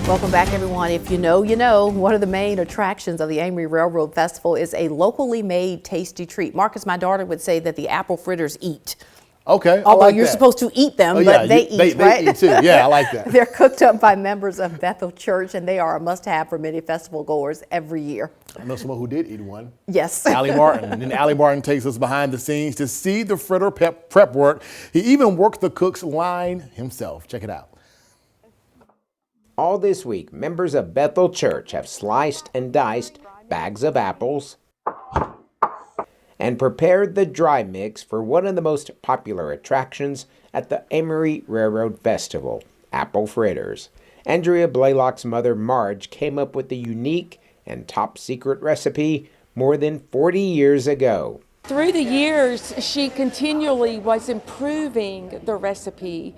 Welcome back, everyone. If you know, you know. One of the main attractions of the Amory Railroad Festival is a locally made tasty treat. Marcus, my daughter would say that the apple fritters eat. Okay. Although like you're that. supposed to eat them, Oh, but yeah, they eat, right? They eat too. Yeah, I like that. They're cooked up by members of Bethel Church, and they are a must-have for many festival goers every year. I know someone who did eat one. Yes. Allie Martin. And Allie Martin takes us behind the scenes to see the fritter prep work. He even worked the cook's line himself. Check it out. All this week, members of Bethel Church have sliced and diced bags of apples and prepared the dry mix for one of the most popular attractions at the Amory-Railroad Festival, apple fritters. Andrea Blaylock's mother, Marge, came up with the unique and top-secret recipe more than 40 years ago. Through the years, she continually was improving the recipe.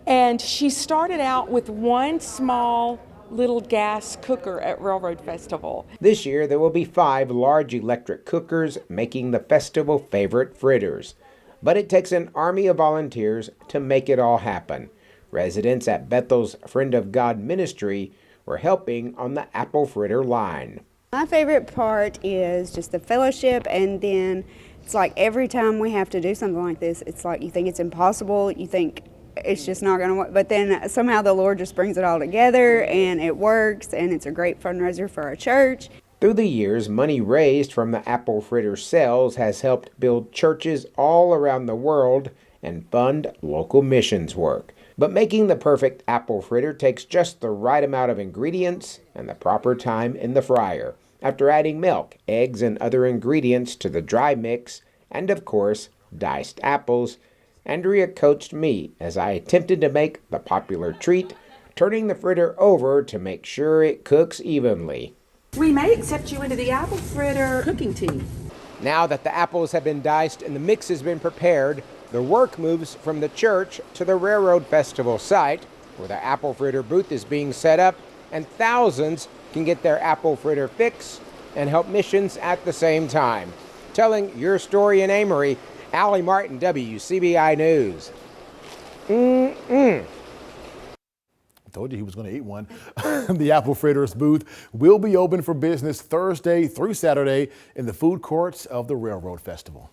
And she started out with one small little gas cooker at Railroad Festival. This year, there will be 5 large electric cookers making the festival favorite fritters. But it takes an army of volunteers to make it all happen. Residents at Bethel's Friend of God ministry were helping on the apple fritter line. My favorite part is just the fellowship, and then it's like every time we have to do something like this, it's like you think it's impossible, you think it's just not going to work, but then somehow the Lord just brings it all together and it works, and it's a great fundraiser for our church. Through the years, money raised from the apple fritter sales has helped build churches all around the world and fund local missions work. But making the perfect apple fritter takes just the right amount of ingredients and the proper time in the fryer. After adding milk, eggs, and other ingredients to the dry mix, and of course, diced apples, Andrea coached me as I attempted to make the popular treat, turning the fritter over to make sure it cooks evenly. We may accept you into the apple fritter cooking team. Now that the apples have been diced and the mix has been prepared, the work moves from the church to the Railroad Festival site, where the apple fritter booth is being set up, and thousands can get their apple fritter fix and help missions at the same time. Telling your story in Amory, Allie Martin, WCBI News. I told you he was going to eat one. The apple fritters booth will be open for business Thursday through Saturday in the food courts of the Railroad Festival.